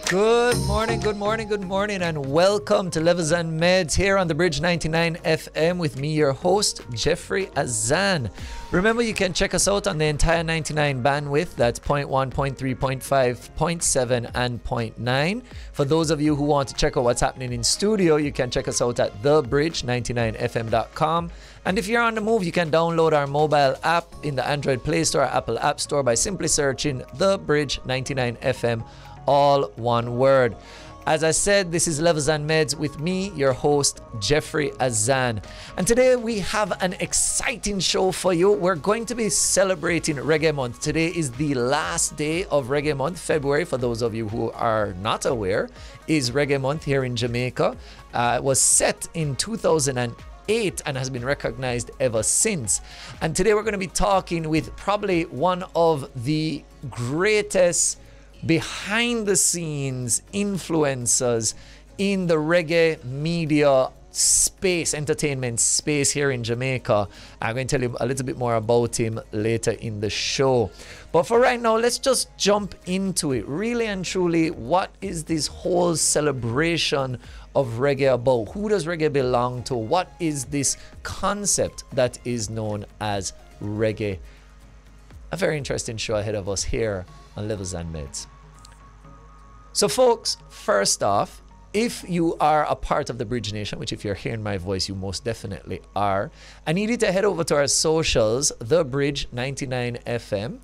Good morning, good morning, good morning, and welcome to Azan Medz here on the Bridge 99 FM with me, your host, Jeffrey Azan. Remember, you can check us out on the entire 99 bandwidth. That's 0.1, 0.3, 0.5, 0.7, and 0.9. For those of you who want to check out what's happening in studio, you can check us out at thebridge99fm.com. And if you're on the move, you can download our mobile app in the Android Play Store or Apple App Store by simply searching The Bridge 99 FM, all one word. As I said, this is Azan Medz with me, your host, Jeffrey Azan. And today we have an exciting show for you. We're going to be celebrating Reggae Month. Today is the last day of Reggae Month. February, for those of you who are not aware, is Reggae Month here in Jamaica. It was set in 2008 and has been recognized ever since. And today we're going to be talking with probably one of the greatest behind the scenes influencers in the reggae media space, entertainment space here in Jamaica. I'm going to tell you a little bit more about him later in the show. But for right now, let's just jump into it. Really and truly, what is this whole celebration of reggae about? Who does reggae belong to? What is this concept that is known as reggae? A very interesting show ahead of us here on Azan Medz. So folks, first off, if you are a part of the Bridge Nation, which if you're hearing my voice, you most definitely are, I need you to head over to our socials, The Bridge 99 FM,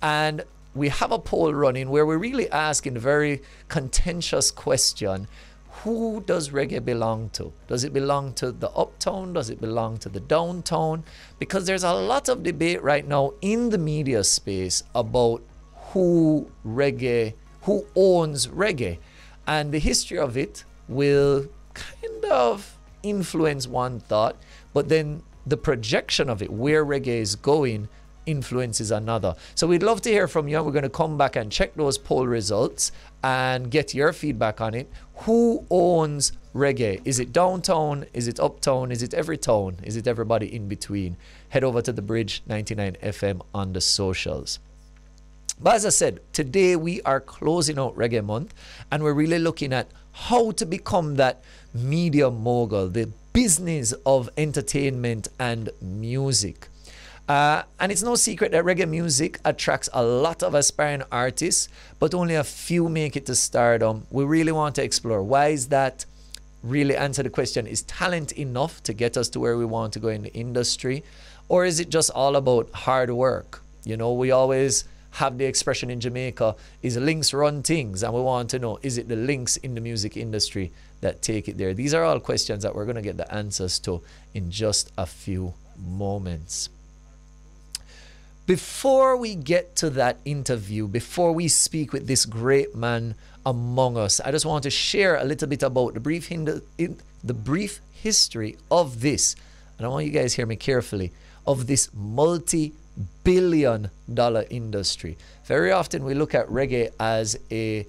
and we have a poll running where we're really asking a very contentious question. Who does reggae belong to? Does it belong to the Uptown? Does it belong to the Downtown? Because there's a lot of debate right now in the media space about who owns reggae, and the history of it will kind of influence one thought, but then the projection of it, where reggae is going, influences another. So we'd love to hear from you. We're going to come back and check those poll results and get your feedback on it. Who owns reggae? Is it Downtown? Is it Uptown? Is it every town? Is it everybody in between? Head over to the Bridge 99 FM on the socials. But as I said, today we are closing out Reggae Month, and we're really looking at how to become that media mogul, the business of entertainment and music. And it's no secret that reggae music attracts a lot of aspiring artists, but only a few make it to stardom. We really want to explore why is that. Really answer the question, is talent enough to get us to where we want to go in the industry? Or is it just all about hard work? You know, we always have the expression in Jamaica, is links run things, and we want to know, is it the links in the music industry that take it there? These are all questions that we're going to get the answers to in just a few moments. Before we get to that interview, before we speak with this great man among us, I just want to share a little bit about the brief history of this, and I want you guys to hear me carefully, of this multi-billion-dollar industry. Very often we look at reggae as a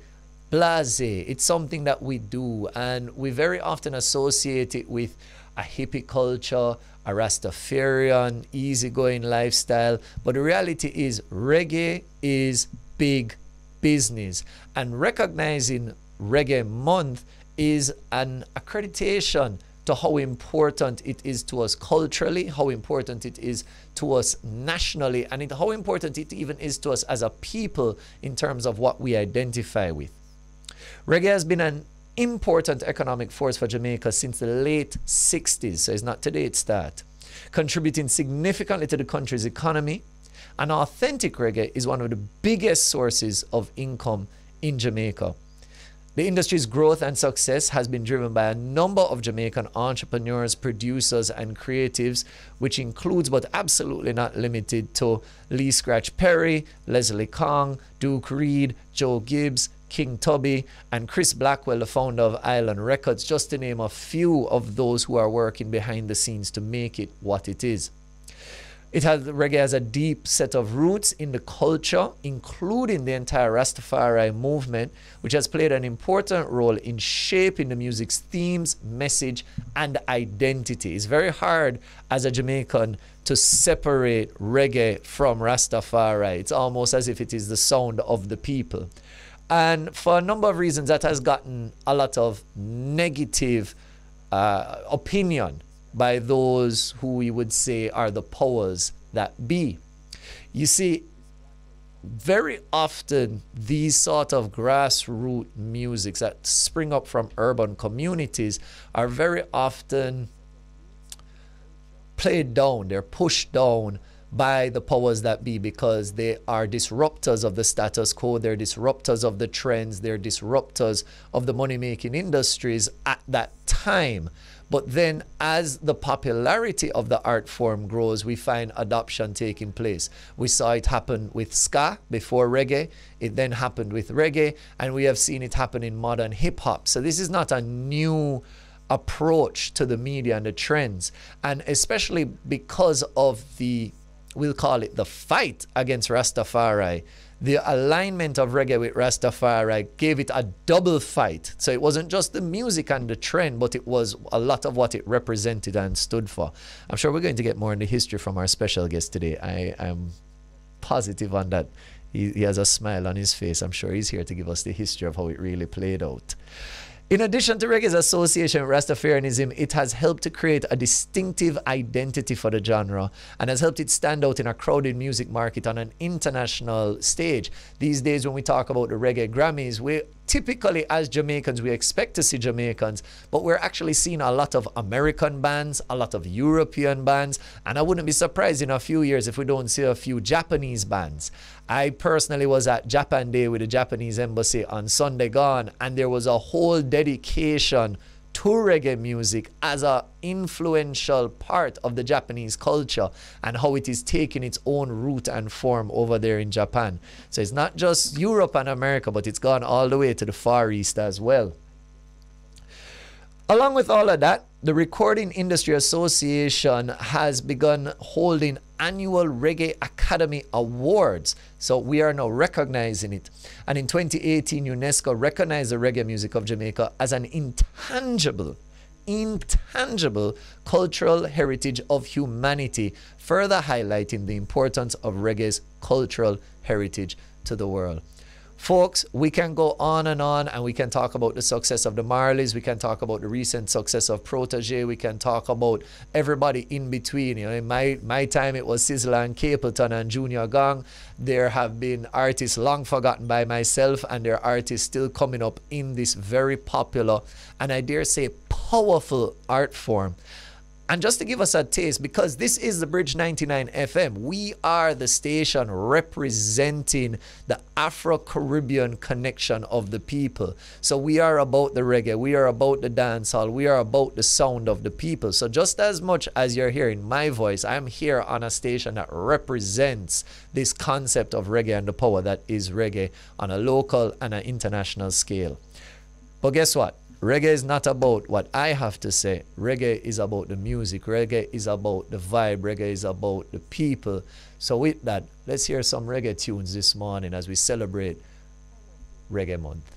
blasé. It's something that we do, and we very often associate it with a hippie culture, a Rastafarian, easygoing lifestyle. But the reality is reggae is big business, and recognizing Reggae Month is an accreditation to how important it is to us culturally, how important it is to us nationally, and how important it even is to us as a people in terms of what we identify with. Reggae has been an important economic force for Jamaica since the late 60s, so it's not today it started, contributing significantly to the country's economy. And authentic reggae is one of the biggest sources of income in Jamaica. The industry's growth and success has been driven by a number of Jamaican entrepreneurs, producers, and creatives, which includes, but absolutely not limited to, Lee Scratch Perry, Leslie Kong, Duke Reid, Joe Gibbs, King Tubby, and Chris Blackwell, the founder of Island Records, just to name a few of those who are working behind the scenes to make it what it is. Reggae has a deep set of roots in the culture, including the entire Rastafari movement, which has played an important role in shaping the music's themes, message, and identity. It's very hard as a Jamaican to separate reggae from Rastafari. It's almost as if it is the sound of the people. And for a number of reasons, that has gotten a lot of negative opinion by those who we would say are the powers that be. You see, very often these sort of grassroots musics that spring up from urban communities are very often played down, they're pushed down by the powers that be, because they are disruptors of the status quo, they're disruptors of the trends, they're disruptors of the money-making industries at that time. But then as the popularity of the art form grows, we find adoption taking place. We saw it happen with ska before reggae. It then happened with reggae, and we have seen it happen in modern hip-hop. So this is not a new approach to the media and the trends. And especially because of the, we'll call it the fight against Rastafari, the alignment of reggae with Rastafari gave it a double fight. So it wasn't just the music and the trend, but it was a lot of what it represented and stood for. I'm sure we're going to get more in the history from our special guest today. I am positive on that. He has a smile on his face. I'm sure he's here to give us the history of how it really played out. In addition to reggae's association with Rastafarianism, it has helped to create a distinctive identity for the genre and has helped it stand out in a crowded music market on an international stage. These days, when we talk about the Reggae Grammys, we typically, as Jamaicans, we expect to see Jamaicans, but we're actually seeing a lot of American bands, a lot of European bands, and I wouldn't be surprised in a few years if we don't see a few Japanese bands. I personally was at Japan Day with the Japanese embassy on Sunday gone, and there was a whole dedication to reggae music as an influential part of the Japanese culture and how it is taking its own root and form over there in Japan. So it's not just Europe and America, but it's gone all the way to the Far East as well. Along with all of that, the Recording Industry Association has begun holding annual Reggae Academy Awards. So we are now recognizing it. And in 2018, UNESCO recognized the reggae music of Jamaica as an intangible cultural heritage of humanity, further highlighting the importance of reggae's cultural heritage to the world. Folks, we can go on and we can talk about the success of the Marleys, we can talk about the recent success of Protege, we can talk about everybody in between. You know, in my time it was Sizzla and Capleton and Junior Gong. There have been artists long forgotten by myself, and there are artists still coming up in this very popular and I dare say powerful art form. And just to give us a taste, because this is the Bridge 99 FM, we are the station representing the Afro-Caribbean connection of the people. So we are about the reggae, we are about the dancehall, we are about the sound of the people. So just as much as you're hearing my voice, I'm here on a station that represents this concept of reggae and the power that is reggae on a local and an international scale. But guess what? Reggae is not about what I have to say. Reggae is about the music. Reggae is about the vibe. Reggae is about the people. So with that, let's hear some reggae tunes this morning as we celebrate Reggae Month.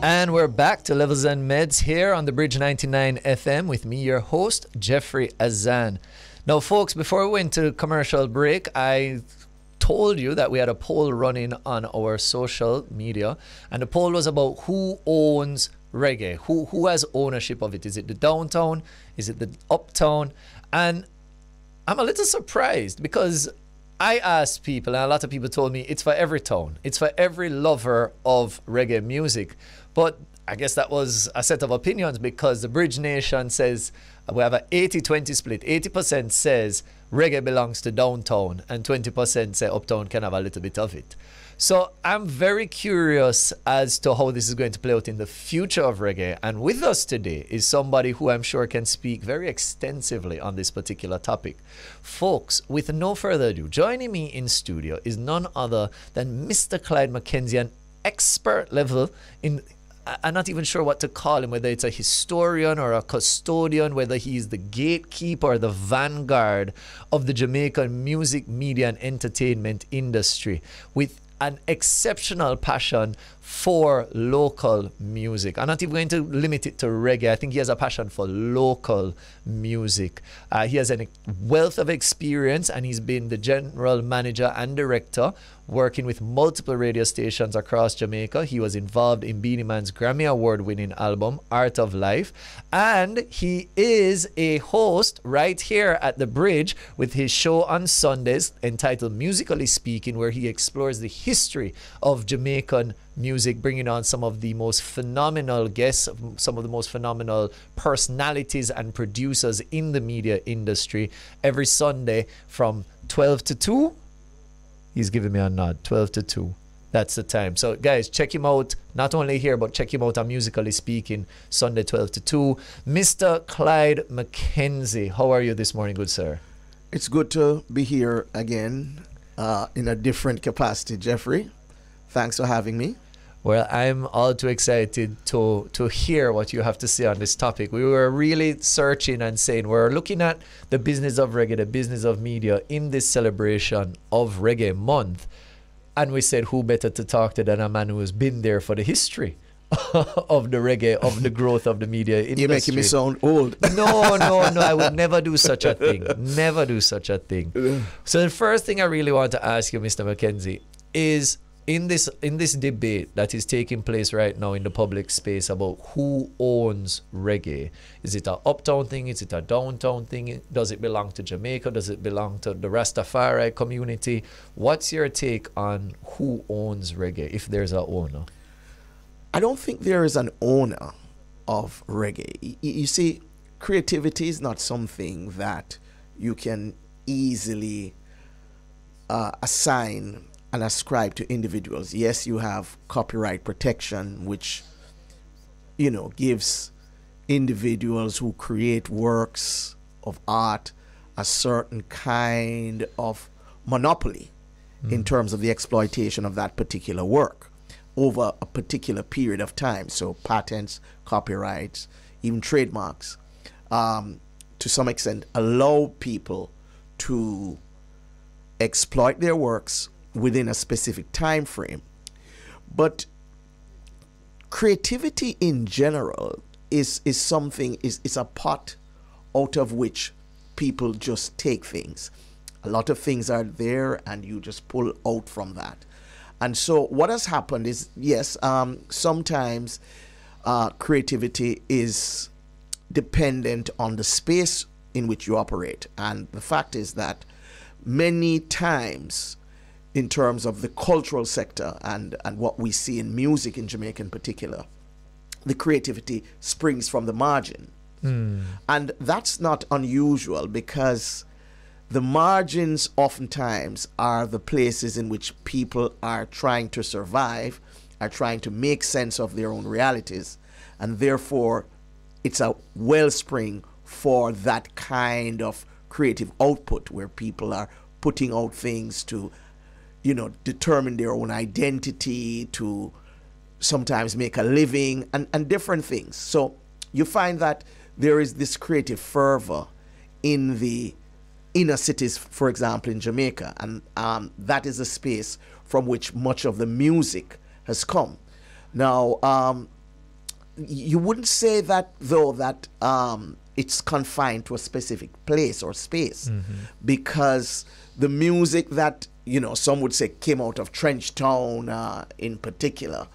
And we're back to Levels and Medz here on the Bridge 99 FM with me, your host, Jeffrey Azan. Now, folks, before we went to commercial break, I told you that we had a poll running on our social media, and the poll was about who owns reggae, who has ownership of it. Is it the downtown? Is it the uptown? And I'm a little surprised because I asked people, and a lot of people told me it's for every town, it's for every lover of reggae music. But I guess that was a set of opinions, because the Bridge Nation says we have an 80-20 split. 80% says reggae belongs to downtown, and 20% say uptown can have a little bit of it. So I'm very curious as to how this is going to play out in the future of reggae. And with us today is somebody who I'm sure can speak very extensively on this particular topic. Folks, with no further ado, joining me in studio is none other than Mr. Clyde Mckenzie, an expert level in, I'm not even sure what to call him, whether it's a historian or a custodian, whether he's the gatekeeper or the vanguard of the Jamaican music, media, and entertainment industry. With an exceptional passion for local music. I'm not even going to limit it to reggae. I think he has a passion for local music. He has a wealth of experience, and he's been the general manager and director working with multiple radio stations across Jamaica. He was involved in Beenie Man's Grammy Award-winning album, Art of Life. And he is a host right here at the Bridge with his show on Sundays entitled Musically Speaking, where he explores the history of Jamaican music, bringing on some of the most phenomenal guests, some of the most phenomenal personalities and producers in the media industry every Sunday from 12 to 2. He's giving me a nod. 12 to 2. That's the time. So, guys, check him out. Not only here, but check him out on Musically Speaking, Sunday 12 to 2. Mr. Clyde Mckenzie, how are you this morning, good sir? It's good to be here again in a different capacity, Jeffrey. Thanks for having me. Well, I'm all too excited to hear what you have to say on this topic. We were really searching and saying we're looking at the business of reggae, the business of media in this celebration of Reggae Month. And we said, who better to talk to than a man who has been there for the history of the reggae, of the growth of the media industry. You're making me sound old. No, I would never do such a thing. Never do such a thing. So the first thing I really want to ask you, Mr. Mckenzie, is in this debate that is taking place right now in the public space about who owns reggae. Is it a uptown thing? Is it a downtown thing? Does it belong to Jamaica? Does it belong to the Rastafari community? What's your take on who owns reggae, if there's an owner? I don't think there is an owner of reggae. You see, creativity is not something that you can easily assign and ascribe to individuals. Yes, you have copyright protection, which, you know, gives individuals who create works of art a certain kind of monopoly in terms of the exploitation of that particular work over a particular period of time. So patents, copyrights, even trademarks, to some extent, allow people to exploit their works within a specific time frame. But creativity in general is something, is a pot out of which people just take things. A lot of things are there and you just pull out from that. And so what has happened is, yes, sometimes creativity is dependent on the space in which you operate. And the fact is that many times, in terms of the cultural sector and what we see in music in Jamaica in particular, the creativity springs from the margin. And that's not unusual, because the margins oftentimes are the places in which people are trying to survive, are trying to make sense of their own realities, and therefore it's a wellspring for that kind of creative output where people are putting out things to, you know, determine their own identity, to sometimes make a living, and different things. So you find that there is this creative fervor in the inner cities, for example, in Jamaica, and that is a space from which much of the music has come. Now, you wouldn't say that, though, that it's confined to a specific place or space, because the music that, you know, some would say came out of Trenchtown in particular,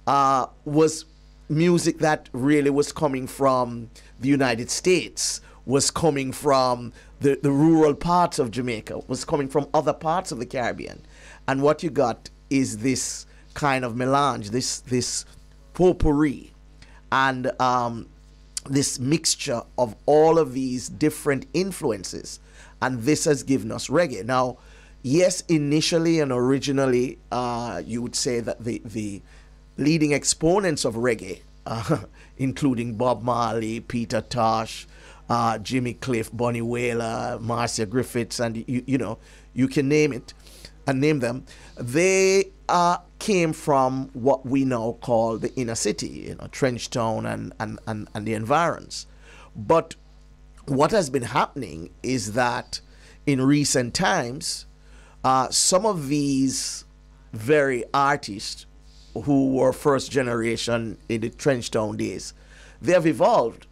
was music that really was coming from the United States, was coming from the rural parts of Jamaica, was coming from other parts of the Caribbean. And what you got is this kind of melange, this potpourri, and this mixture of all of these different influences. And this has given us reggae. Now, yes, initially and originally, you would say that the leading exponents of reggae, including Bob Marley, Peter Tosh, Jimmy Cliff, Bonnie Whaler, Marcia Griffiths, and you know, you can name it and name them. They came from what we now call the inner city, you know, Trenchtown and the environs. But what has been happening is that in recent times, some of these very artists who were first generation in the Trenchtown days. They have evolved.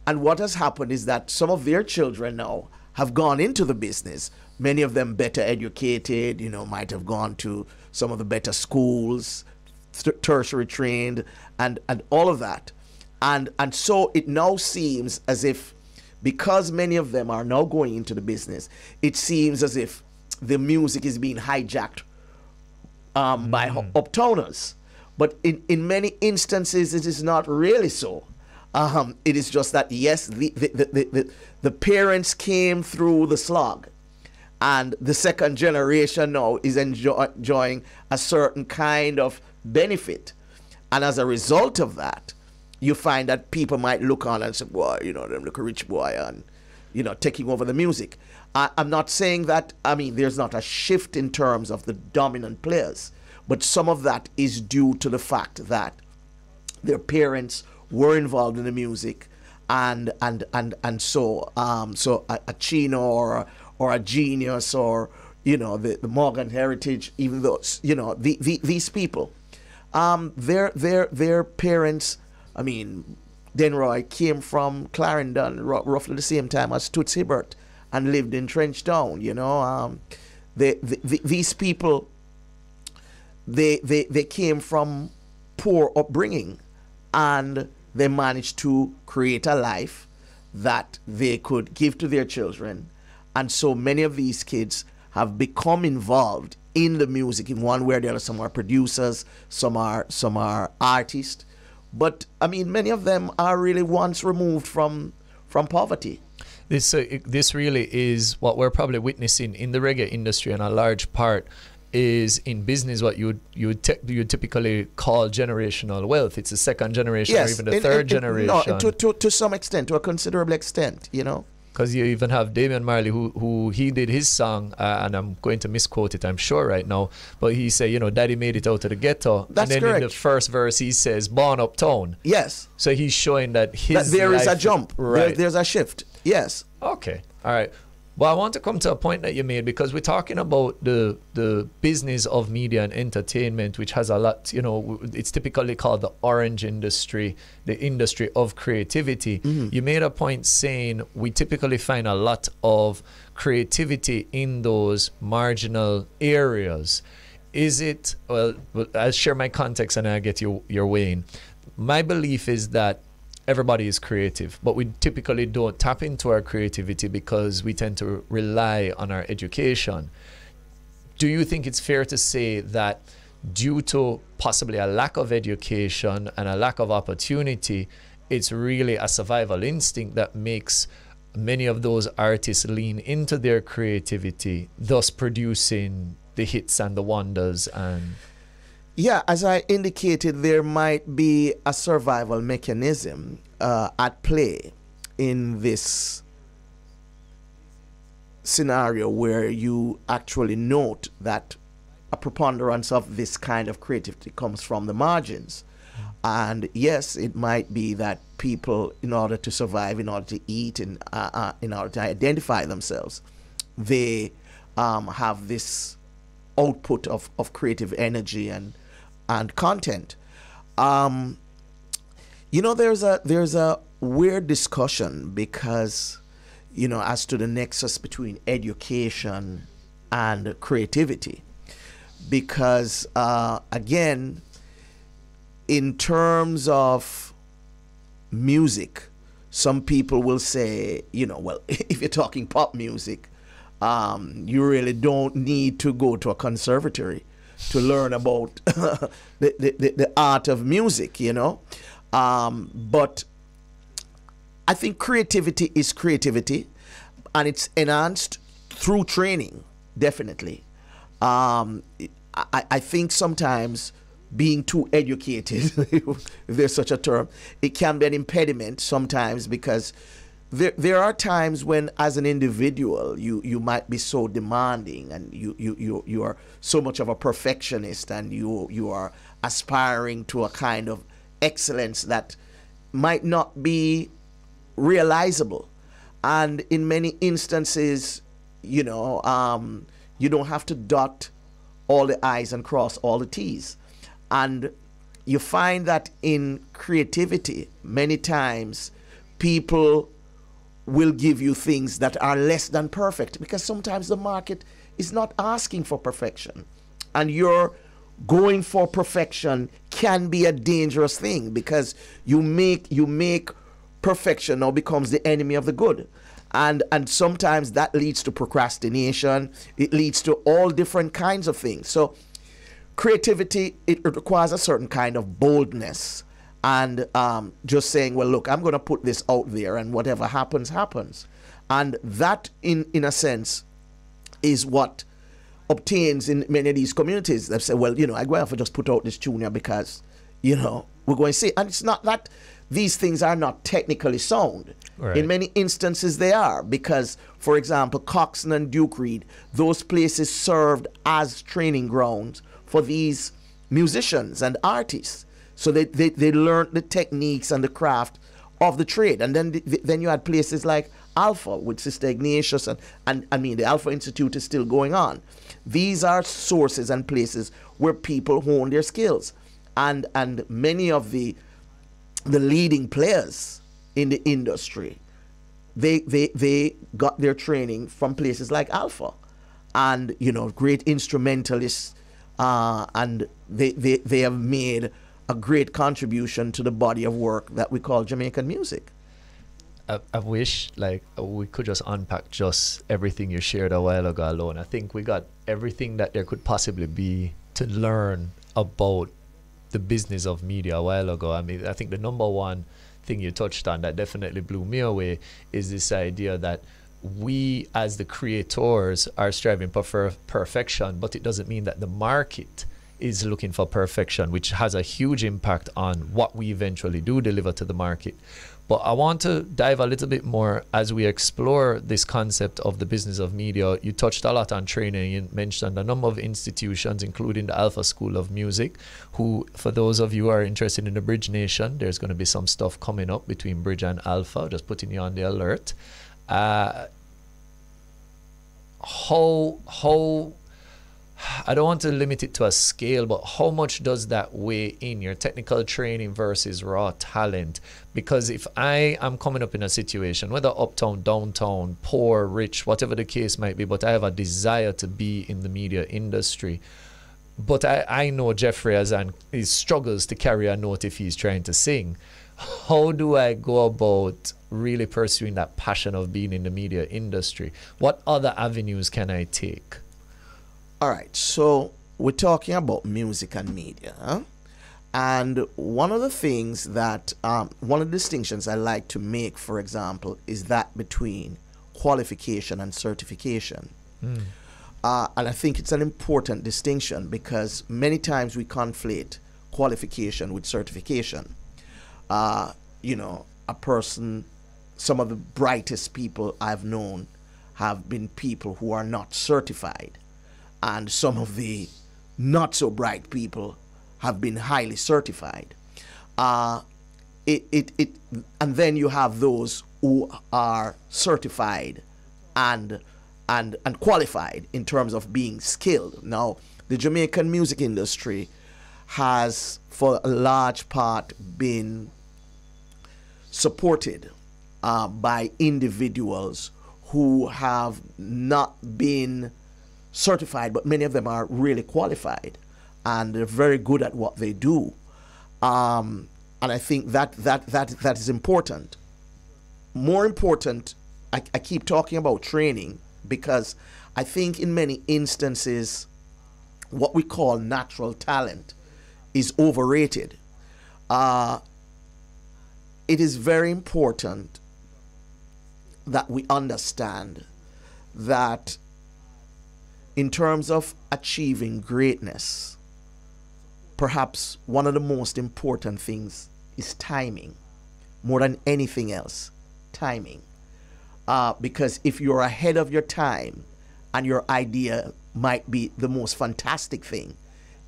And what has happened is that some of their children now have gone into the business. Many of them better educated, might have gone to some of the better schools, tertiary trained, and all of that. And so it now seems as if, because many of them are now going into the business, it seems as if the music is being hijacked by Uptowners. But in many instances, it is not really so. It is just that, yes, the parents came through the slog, and the second generation now is enjoying a certain kind of benefit. And as a result of that, you find that people might look on and say, boy, them look a rich boy and, taking over the music. I'm not saying that, there's not a shift in terms of the dominant players, but some of that is due to the fact that their parents were involved in the music, and so a Chino or a Genius or the Morgan Heritage, even those these people, their parents, Denroy came from Clarendon roughly the same time as Toots Hibbert and lived in Trenchtown. These people, they came from poor upbringing, and they managed to create a life that they could give to their children. And so many of these kids have become involved in the music in one way or the other. Some are producers, some are artists. But many of them are really once removed from poverty. This really is what we're probably witnessing in the reggae industry, and a large part is in business what you typically call generational wealth. It's the second generation, yes, or even the third generation. No, to some extent, to a considerable extent, Because you even have Damian Marley, who he did his song, and I'm going to misquote it, I'm sure right now, but he said, Daddy made it out of the ghetto. That's and then correct. In the first verse he says, born uptown. Yes. So he's showing that there is a jump. Right. There's a shift. Yes. Okay. All right. Well, I want to come to a point that you made, because we're talking about the business of media and entertainment, which has a lot, it's typically called the orange industry, the industry of creativity. Mm-hmm. You made a point saying we typically find a lot of creativity in those marginal areas. Is it, well, I'll share my context and I'll get your way in. My belief is that everybody is creative, but we typically don't tap into our creativity because we tend to rely on our education. Do you think it's fair to say that due to possibly a lack of education and a lack of opportunity, it's really a survival instinct that makes many of those artists lean into their creativity, thus producing the hits and the wonders? And yeah, as I indicated, there might be a survival mechanism at play in this scenario where you actually note that a preponderance of this kind of creativity comes from the margins. And yes, it might be that people, in order to survive, in order to eat, in order to identify themselves, they have this output of creative energy and content. There's a weird discussion because, as to the nexus between education and creativity. Because, again, in terms of music, some people will say, if you're talking pop music, you really don't need to go to a conservatory to learn about the art of music, but I think creativity is creativity, and it's enhanced through training, definitely. I think sometimes being too educated, if there's such a term, it can be an impediment sometimes, because there are times when, as an individual, you might be so demanding, and you are so much of a perfectionist, and you are aspiring to a kind of excellence that might not be realizable. And in many instances, you don't have to dot all the I's and cross all the T's. And you find that in creativity, many times people will give you things that are less than perfect, because sometimes the market is not asking for perfection. And you're going for perfection can be a dangerous thing, because you make perfection now becomes the enemy of the good. And sometimes that leads to procrastination. It leads to all different kinds of things. So creativity, it requires a certain kind of boldness, and just saying, well, look, I'm going to put this out there, and whatever happens, happens. And that, in a sense, is what obtains in many of these communities. They say, well, I'm going to have to just put out this tune here because, we're going to see. And it's not that these things are not technically sound. Right. In many instances they are, because, for example, Coxsone and Duke Reed, those places served as training grounds for these musicians and artists. So they learned the techniques and the craft of the trade. And then you had places like Alpha with Sister Ignatius, and I mean, the Alpha Institute is still going on. These are sources and places where people hone their skills. And many of the leading players in the industry, they got their training from places like Alpha, and great instrumentalists, and they have made a great contribution to the body of work that we call Jamaican music. I wish we could just unpack just everything you shared a while ago alone. I think we got everything that there could possibly be to learn about the business of media a while ago. I mean, I think the number one thing you touched on that definitely blew me away is this idea that we as the creators are striving for perfection, but it doesn't mean that the market is looking for perfection, which has a huge impact on what we eventually do deliver to the market. But I want to dive a little bit more as we explore this concept of the business of media. You touched a lot on training. You mentioned a number of institutions, including the Alpha School of Music, who, for those of you who are interested in the Bridge Nation, there's going to be some stuff coming up between Bridge and Alpha, just putting you on the alert. How I don't want to limit it to a scale, but how much does that weigh in your technical training versus raw talent? Because if I am coming up in a situation, whether uptown, downtown, poor, rich, whatever the case might be, but I have a desire to be in the media industry, but I know Jeffrey Azan, he struggles to carry a note if he's trying to sing. How do I go about really pursuing that passion of being in the media industry? What other avenues can I take? All right, so we're talking about music and media, huh? And one of the things that, one of the distinctions I like to make, for example, is that between qualification and certification. And I think it's an important distinction, because many times we conflate qualification with certification. A person, some of the brightest people I've known have been people who are not certified. And some of the not so bright people have been highly certified. And then you have those who are certified and qualified in terms of being skilled. Now, the Jamaican music industry has, for a large part, been supported by individuals who have not been certified, but many of them are really qualified, and they're very good at what they do. And I think that is important. More important, I keep talking about training, because I think in many instances what we call natural talent is overrated. It is very important that we understand that in terms of achieving greatness, perhaps one of the most important things is timing. More than anything else, timing. Because if you're ahead of your time and your idea might be the most fantastic thing,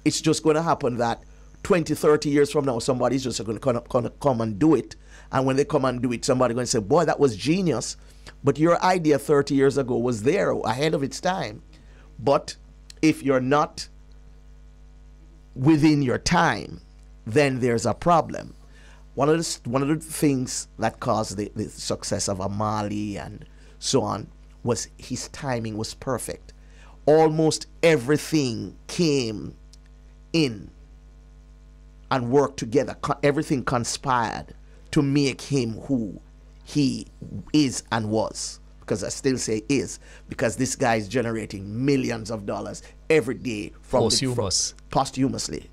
it's just going to happen that 20, 30 years from now, somebody's just going to come and do it. And when they come and do it, somebody's going to say, boy, that was genius. But your idea 30 years ago was there ahead of its time. But if you're not within your time, then there's a problem. One of the things that caused the success of Amali and so on was his timing was perfect. Almost everything came in and worked together. Everything conspired to make him who he is and was. Because I still say is, because this guy is generating millions of dollars every day from posthumously.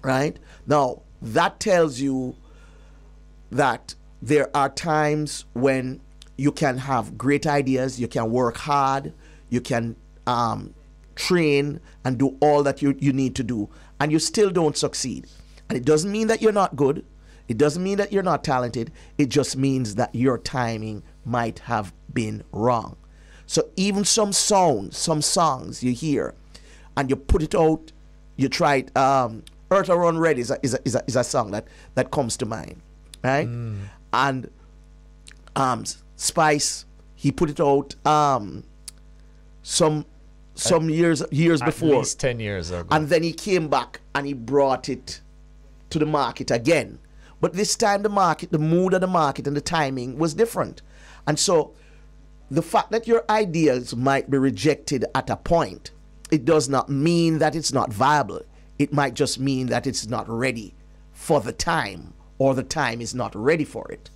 Right? Now, that tells you that there are times when you can have great ideas, you can work hard, you can train and do all that you need to do, and you still don't succeed. And it doesn't mean that you're not good. It doesn't mean that you're not talented. It just means that your timing might have been wrong. So even some songs you hear, and you put it out, you try it. Earth Around Red is a song that comes to mind, right? And Spice, he put it out some years before, at least 10 years ago, and then he came back and he brought it to the market again. But this time the mood of the market and the timing was different. And so the fact that your ideas might be rejected at a point, it does not mean that it's not viable. It might just mean that it's not ready for the time, or the time is not ready for it.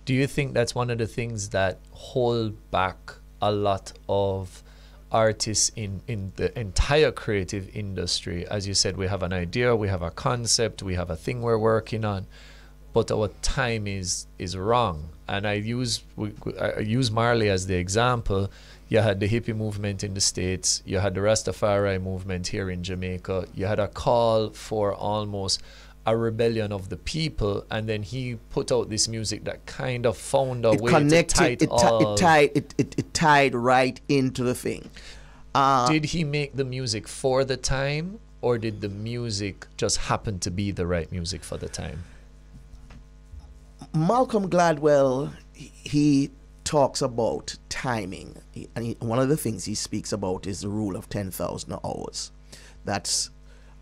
Do you think that's one of the things that hold back a lot of artists in the entire creative industry? As you said, we have an idea, we have a concept, we have a thing we're working on, but our time is wrong. And I use Marley as the example. You had the hippie movement in the States, you had the Rastafari movement here in Jamaica, you had a call for almost a rebellion of the people, and then he put out this music that kind of found a way to tie it tied right into the thing. Did he make the music for the time, or did the music just happen to be the right music for the time? Malcolm Gladwell, he talks about timing, and one of the things he speaks about is the rule of 10,000 hours. That's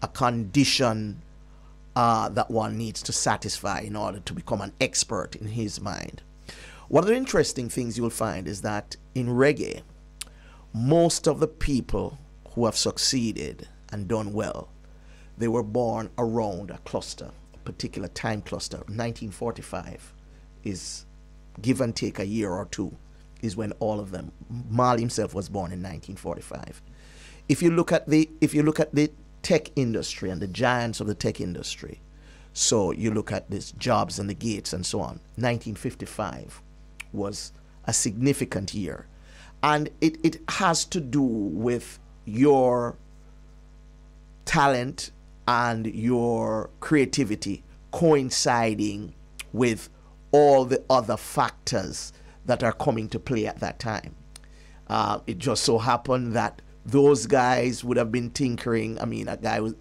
a condition that one needs to satisfy in order to become an expert in his mind. One of the interesting things you'll find is that in reggae, most of the people who have succeeded and done well, they were born around a cluster, a particular time cluster. 1945 is, give and take a year or two, is when all of them. Marley himself was born in 1945. If you look at the tech industry and the giants of the tech industry, so you look at this Jobs and the Gates and so on, 1955 was a significant year. And it has to do with your talent and your creativity coinciding with all the other factors that are coming to play at that time. It just so happened that those guys would have been tinkering. I mean, a guy was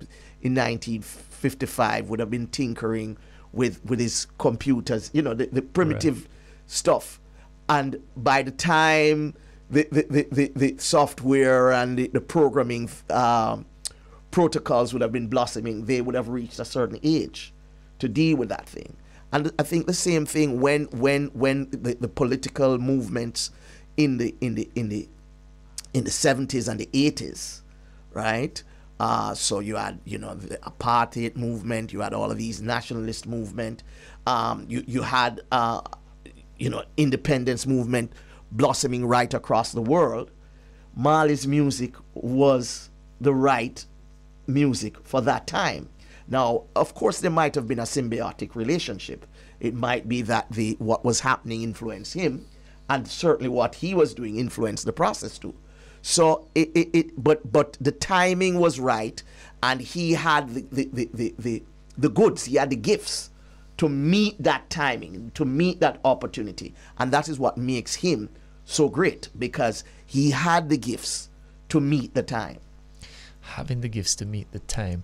in 1955 would have been tinkering with his computers, you know, the primitive stuff. And by the time the software and the programming protocols would have been blossoming, they would have reached a certain age to deal with that thing. And I think the same thing when the political movements in the 70s and the 80s, right? So you had, you know, the apartheid movement, you had all of these nationalist movement, you had, you know, independence movement blossoming right across the world. Marley's music was the right music for that time. Now, of course, there might have been a symbiotic relationship. It might be that what was happening influenced him, and certainly what he was doing influenced the process too. So but the timing was right, and he had the goods, he had the gifts to meet that timing, to meet that opportunity, and that is what makes him so great, because he had the gifts to meet the time. Having the gifts to meet the time.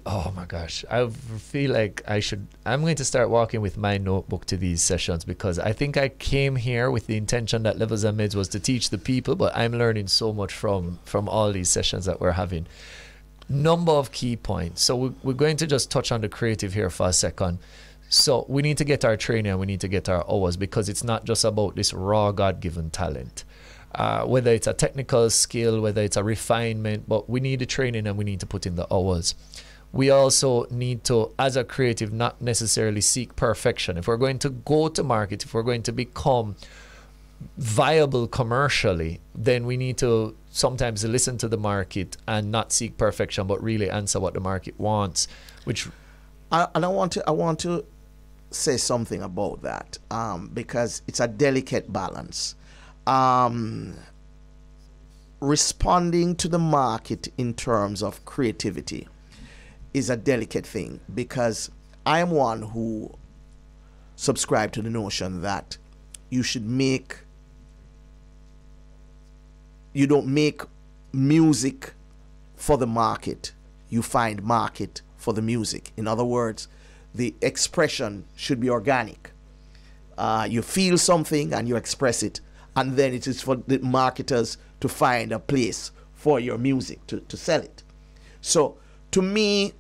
Oh my gosh, I feel like I'm going to start walking with my notebook to these sessions, because I think I came here with the intention that Levels and Medz was to teach the people, but I'm learning so much from all these sessions that we're having. Number of key points. So we're going to just touch on the creative here for a second. So we need to get our training and we need to get our hours, because it's not just about this raw God-given talent. Whether it's a technical skill, whether it's a refinement, but we need the training and we need to put in the hours. We also need to, as a creative, not necessarily seek perfection. If we're going to go to market, if we're going to become viable commercially, then we need to sometimes listen to the market and not seek perfection, but really answer what the market wants. Which, and I want to say something about that, because it's a delicate balance. Responding to the market in terms of creativity is a delicate thing, because I am one who subscribe to the notion that you don't make music for the market, you find market for the music. In other words, the expression should be organic. You feel something and you express it, and then it is for the marketers to find a place for your music to sell it. So to me,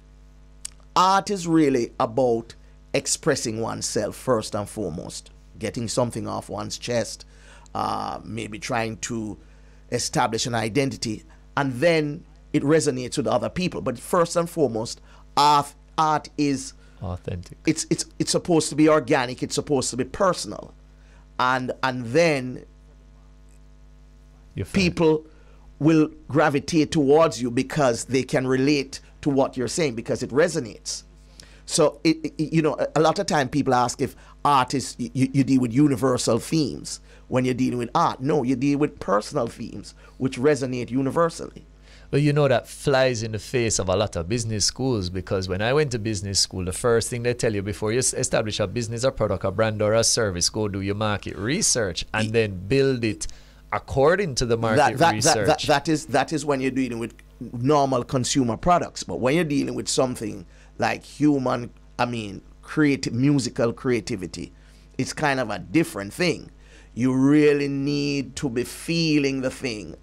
art is really about expressing oneself first and foremost, getting something off one's chest, maybe trying to establish an identity, and then it resonates with other people. But first and foremost, art is authentic. It's supposed to be organic. It's supposed to be personal, and then people will gravitate towards you because they can relate to what you're saying, because it resonates. So a lot of time people ask if art is you deal with universal themes when you're dealing with art. No, you deal with personal themes which resonate universally. Well, that flies in the face of a lot of business schools, because when I went to business school, the first thing they tell you before you establish a business, a product, a brand, or a service, go do your market research and then build it according to the market research. That is when you're dealing with normal consumer products. But when you're dealing with something like musical creativity, it's kind of a different thing. You really need to be feeling the thing.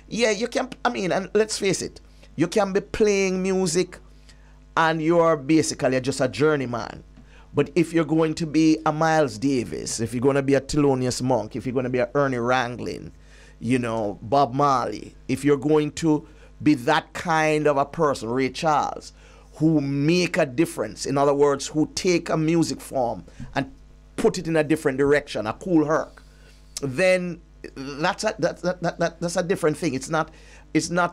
You can, and let's face it, you can be playing music and you're basically just a journeyman. But if you're going to be a Miles Davis, if you're going to be a Thelonious Monk, if you're going to be a Ernie Ranglin, Bob Marley, if you're going to be that kind of a person, Ray Charles, who make a difference, in other words, who take a music form and put it in a different direction, a Cool Herc, then that's a different thing. It's not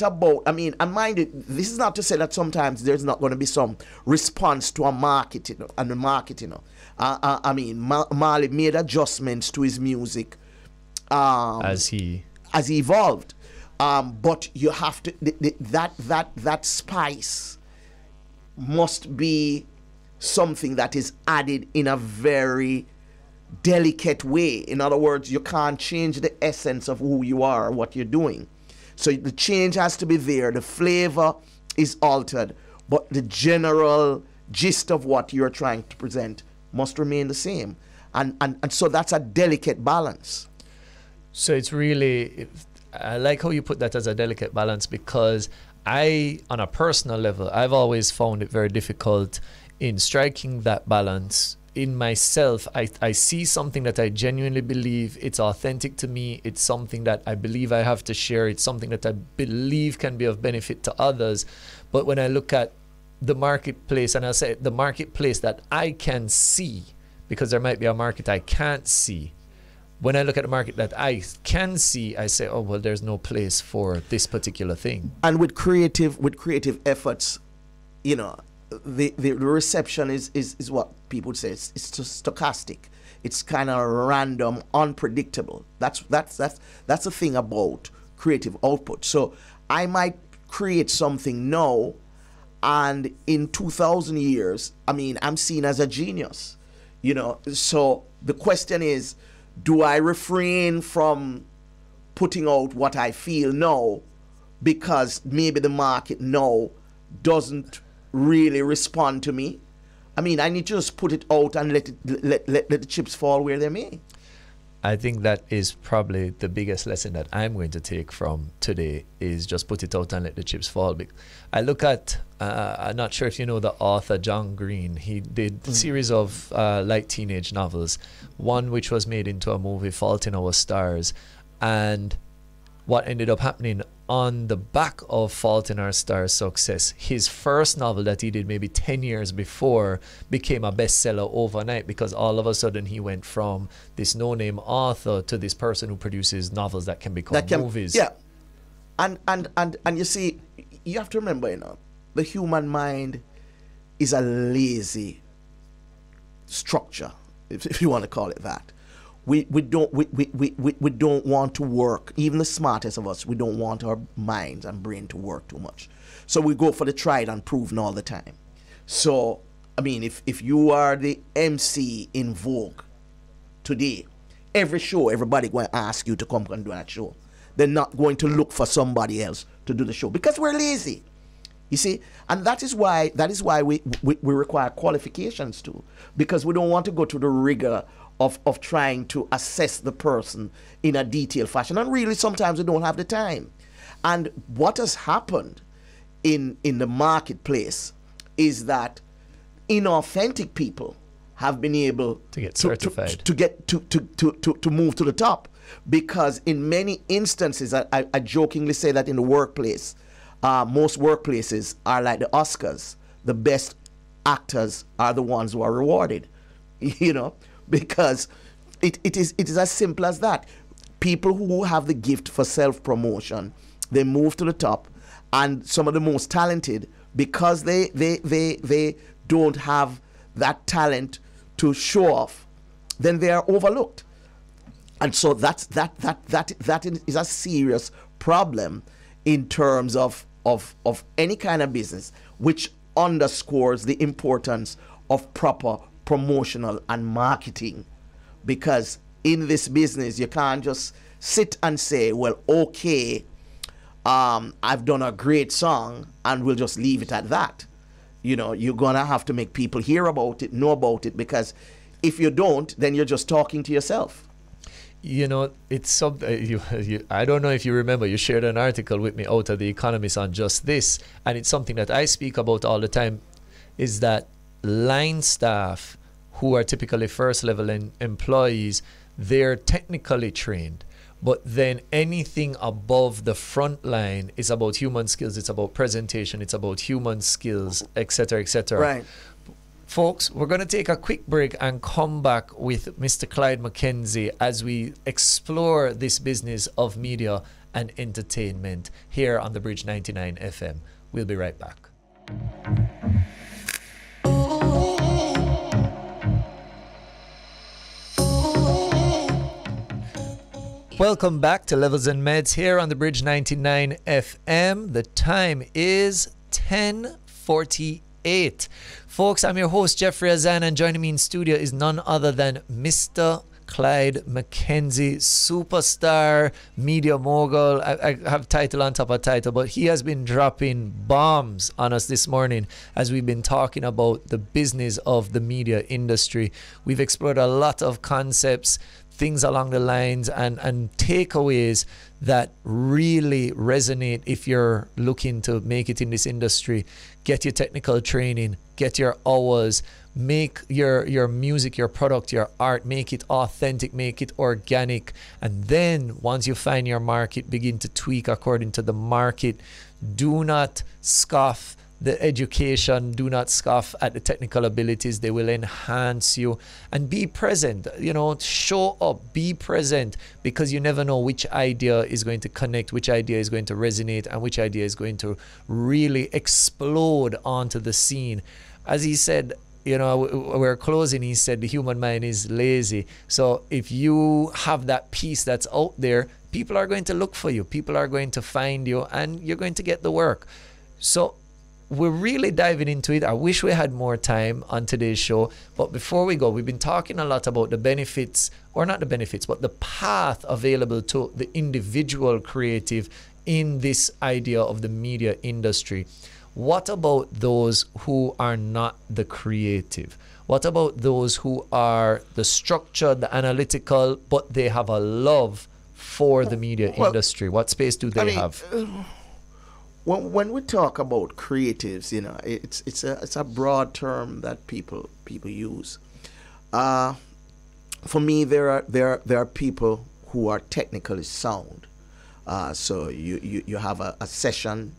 about, and mind it, this is not to say that sometimes there's not going to be some response to a marketing and the marketing. Marley made adjustments to his music as he evolved, but you have to that spice must be something that is added in a very delicate way. In other words, you can't change the essence of who you are, what you're doing. So the change has to be there. The flavor is altered, but the general gist of what you're trying to present must remain the same. And so that's a delicate balance. So it's really, I like how you put that as a delicate balance, because on a personal level, I've always found it very difficult in striking that balance in myself. I see something that I genuinely believe it's authentic to me. It's something that I believe I have to share. It's something that I believe can be of benefit to others. But when I look at the marketplace, and I say the marketplace that I can see, because there might be a market I can't see. When I look at the market that I can see, I say, oh, well, there's no place for this particular thing. And with creative efforts, the reception is what people would say. It's just stochastic. It's kind of random, unpredictable. That's the thing about creative output. So I might create something now, and in 2,000 years, I'm seen as a genius. So the question is, do I refrain from putting out what I feel now because maybe the market now doesn't really respond to me? I need to just put it out and let the chips fall where they may. I think that is probably the biggest lesson that I'm going to take from today is just put it out and let the chips fall. I look at, I'm not sure if you know the author John Green. He did a series of light teenage novels, one which was made into a movie, Fault in Our Stars. And what ended up happening on the back of Fault in Our Stars' success, his first novel that he did maybe 10 years before became a bestseller overnight, because all of a sudden he went from this no-name author to this person who produces novels that can become movies. Yeah. And you see, you have to remember, you know, the human mind is a lazy structure, if you want to call it that. We don't want to work. Even the smartest of us, we don't want our minds and brain to work too much. So we go for the tried and proven all the time. So, I mean, if you are the MC in Vogue today, every show, everybody going to ask you to come and do that show. They're not going to look for somebody else to do the show because we're lazy. You see, and that is why we require qualifications too, because we don't want to go to the rigor of trying to assess the person in a detailed fashion, and really sometimes we don't have the time. And what has happened in the marketplace is that inauthentic people have been able to get certified, to move to the top, because in many instances, I jokingly say that in the workplace, most workplaces are like the Oscars. The best actors are the ones who are rewarded, you know, because it is as simple as that. People who have the gift for self-promotion, they move to the top, and some of the most talented, because they don't have that talent to show off, then they are overlooked. And so that is a serious problem in terms of any kind of business, which underscores the importance of proper promotional and marketing. Because in this business, you can't just sit and say, well, okay, I've done a great song and we'll just leave it at that. You know, you're gonna have to make people hear about it, know about it, because if you don't, then you're just talking to yourself. You know, it's something I don't know if you remember, you shared an article with me out of The Economist on just this, and it's something that I speak about all the time, is that line staff who are typically first level employees, they're technically trained, but then anything above the front line is about human skills, it's about presentation, it's about human skills, etc., etc. Right. Folks, we're going to take a quick break and come back with Mr. Clyde Mckenzie as we explore this business of media and entertainment here on the Bridge 99 FM. We'll be right back. Welcome back to Levels and Meds here on the Bridge 99 FM. The time is 10:48. Folks, I'm your host, Jeffrey Azan, and joining me in studio is none other than Mr. Clyde Mckenzie, superstar, media mogul. I have title on top of title, but he has been dropping bombs on us this morning as we've been talking about the business of the media industry. We've explored a lot of concepts, things along the lines, and takeaways that really resonate if you're looking to make it in this industry. Get your technical training, get your hours, make your music, your product, your art, make it authentic, make it organic, and then once you find your market, begin to tweak according to the market. Do not scoff the education, do not scoff at the technical abilities. They will enhance you. And be present, you know, show up, be present, because you never know which idea is going to connect, which idea is going to resonate, and which idea is going to really explode onto the scene. As he said, you know, we're closing, he said the human mind is lazy. So if you have that piece that's out there, people are going to look for you, people are going to find you, and you're going to get the work. So we're really diving into it. I wish we had more time on today's show. But before we go, we've been talking a lot about the benefits, or not the benefits, but the path available to the individual creative in this idea of the media industry. What about those who are not the creative? What about those who are the structured, the analytical, but they have a love for the media industry? What space do they have? When we talk about creatives, you know, it's a broad term that people use. For me, there are people who are technically sound. So you have a session.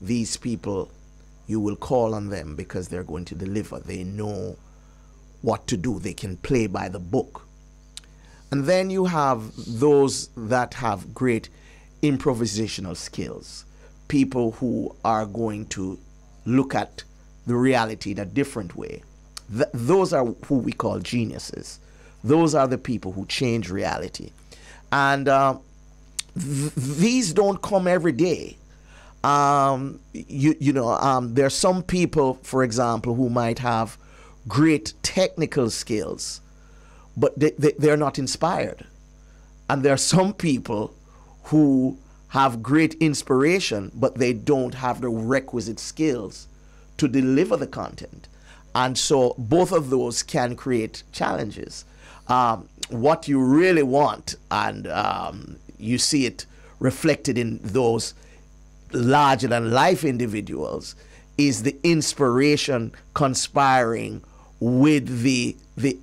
These people, you will call on them because they're going to deliver. They know what to do. They can play by the book. And then you have those that have great improvisational skills. People who are going to look at the reality in a different way. Those are who we call geniuses. Those are the people who change reality. And these don't come every day. There's some people, for example, who might have great technical skills, but they're not inspired. And there are some people who have great inspiration, but they don't have the requisite skills to deliver the content. And so both of those can create challenges. What you really want, and you see it reflected in those larger than life individuals, is the inspiration conspiring with the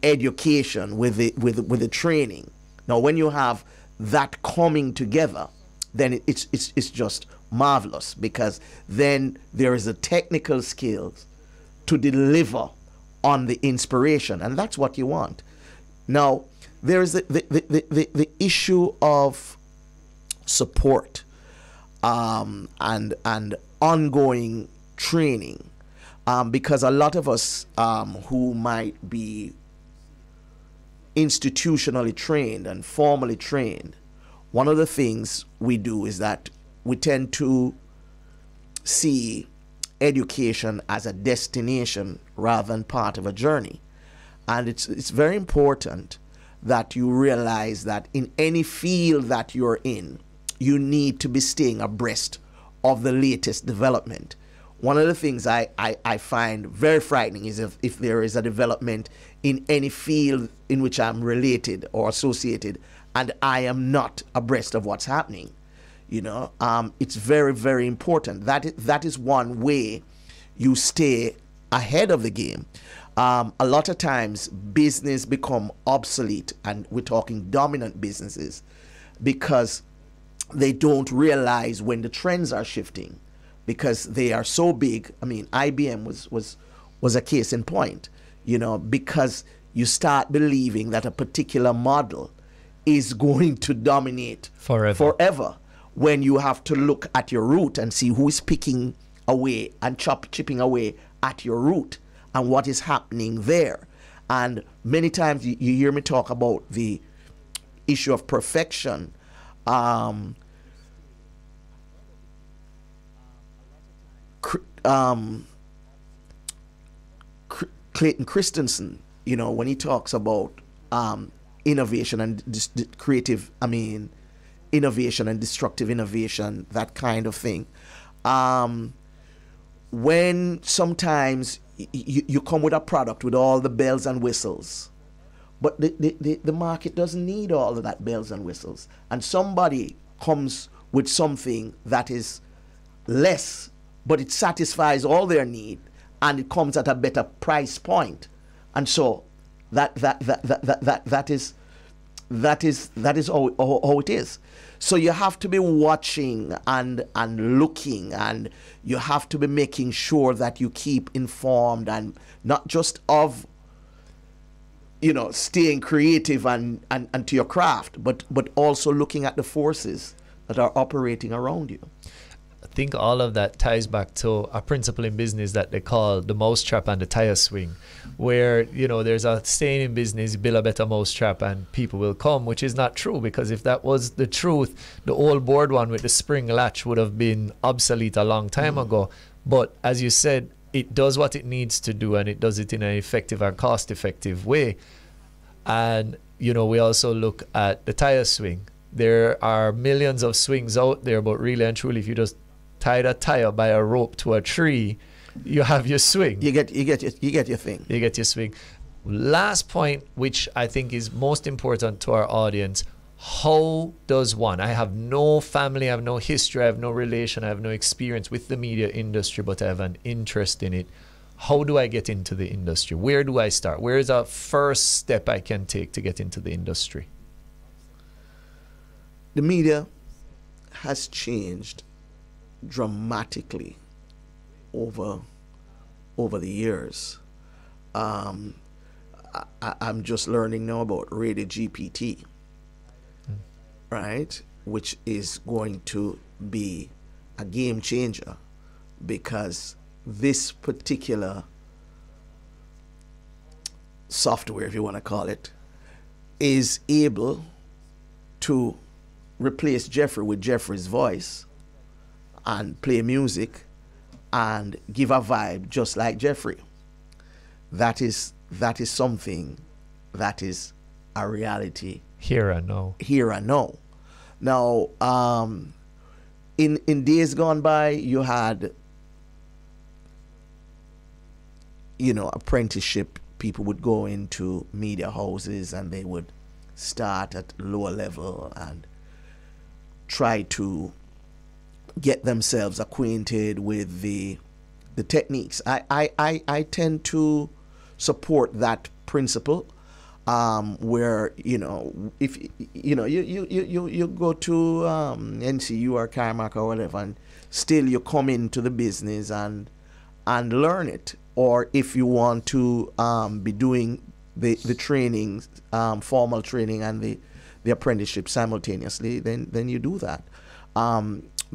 education, with the training. Now, when you have that coming together, then it's just marvelous, because then there is a technical skills to deliver on the inspiration, and that's what you want. Now, there is the issue of support and ongoing training, because a lot of us who might be institutionally trained and formally trained, one of the things we do is that we tend to see education as a destination rather than part of a journey. And it's very important that you realize that in any field that you're in, you need to be staying abreast of the latest development. One of the things I find very frightening is if there is a development in any field in which I'm related or associated and I am not abreast of what's happening. You know, it's very, very important. That is one way you stay ahead of the game. A lot of times business become obsolete, and we're talking dominant businesses, because they don't realize when the trends are shifting, because they are so big. I mean, IBM was a case in point, you know, because you start believing that a particular model is going to dominate forever, when you have to look at your root and see who is picking away and chipping away at your root and what is happening there. And many times you hear me talk about the issue of perfection. Clayton Christensen, you know, when he talks about innovation and innovation and destructive innovation, that kind of thing. When sometimes you come with a product with all the bells and whistles, but the market doesn't need all of that bells and whistles, and somebody comes with something that is less, but it satisfies all their need, and it comes at a better price point, and so that is how it is. So you have to be watching and looking, and you have to be making sure that you keep informed, and not just of, you know, staying creative and to your craft, but also looking at the forces that are operating around you. I think all of that ties back to a principle in business that they call the mousetrap and the tire swing, where, you know, there's a saying in business, build a better mousetrap and people will come, which is not true, because if that was the truth, the old board one with the spring latch would have been obsolete a long time ago. But as you said, it does what it needs to do, and it does it in an effective and cost-effective way. And, you know, we also look at the tire swing. There are millions of swings out there, but really and truly, if you just tied a tire by a rope to a tree, you have your swing. You get your thing. You get your swing. Last point, which I think is most important to our audience. How does one? I have no family, I have no history, I have no relation, I have no experience with the media industry, but I have an interest in it. How do I get into the industry? Where do I start? Where is a first step I can take to get into the industry? The media has changed dramatically over the years. I'm just learning now about Radio GPT, right? Which is going to be a game changer, because this particular software, if you want to call it, is able to replace Jeffrey with Jeffrey's voice and play music and give a vibe just like Jeffrey. That is something that is a reality here and now. Now, in days gone by, you had, apprenticeship. People would go into media houses and they would start at lower level and try to get themselves acquainted with the techniques. I tend to support that principle, where if you go to NCU or Carmack or whatever, and still you come into the business and learn it. Or if you want to be doing the training, formal training and the apprenticeship simultaneously, then you do that,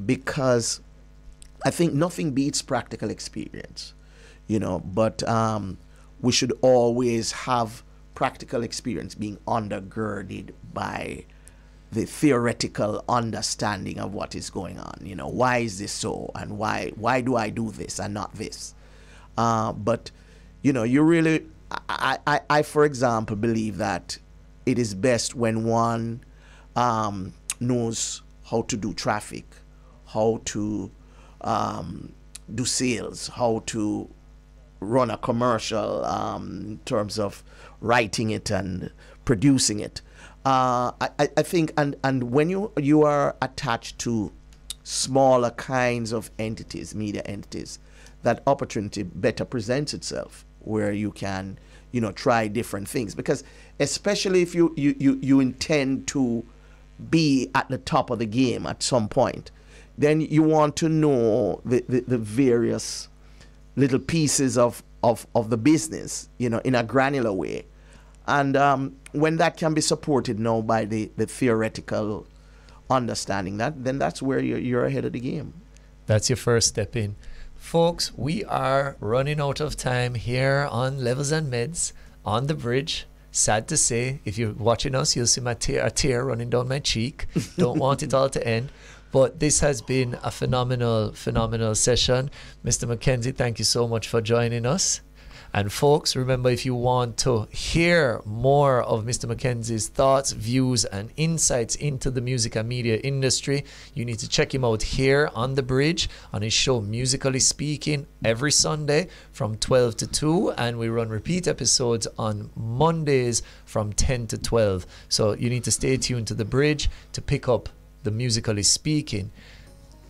because I think nothing beats practical experience, but we should always have practical experience being undergirded by the theoretical understanding of what is going on. Why is this so, and why do I do this and not this? But you really, I for example believe that it is best when one knows how to do traffic, how to do sales, how to run a commercial, in terms of writing it and producing it. I think, and when you are attached to smaller kinds of entities, media entities, that opportunity better presents itself, where you can, try different things. Because especially if you intend to be at the top of the game at some point, then you want to know the various little pieces of the business, in a granular way. And when that can be supported now by the theoretical understanding, then that's where you're ahead of the game. That's your first step in. Folks, we are running out of time here on Levels and Medz on the bridge. Sad to say, if you're watching us, you'll see a tear running down my cheek. Don't want it all to end. But this has been a phenomenal session. Mr. Mckenzie, thank you so much for joining us. And folks, remember, if you want to hear more of Mr. Mckenzie's thoughts, views, and insights into the music and media industry, you need to check him out here on The Bridge on his show Musically Speaking every Sunday from 12 to 2, and we run repeat episodes on Mondays from 10 to 12. So you need to stay tuned to The Bridge to pick up the Musically Speaking.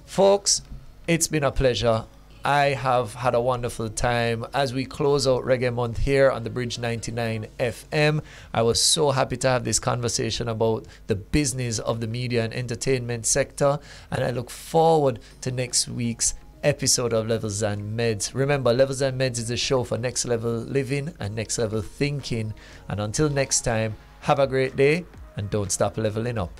Folks, it's been a pleasure. I have had a wonderful time as we close out Reggae Month here on the Bridge 99 FM. I was so happy to have this conversation about the business of the media and entertainment sector, and I look forward to next week's episode of Levels and Medz. Remember, Levels and Medz is a show for next level living and next level thinking. And until next time, have a great day and don't stop leveling up.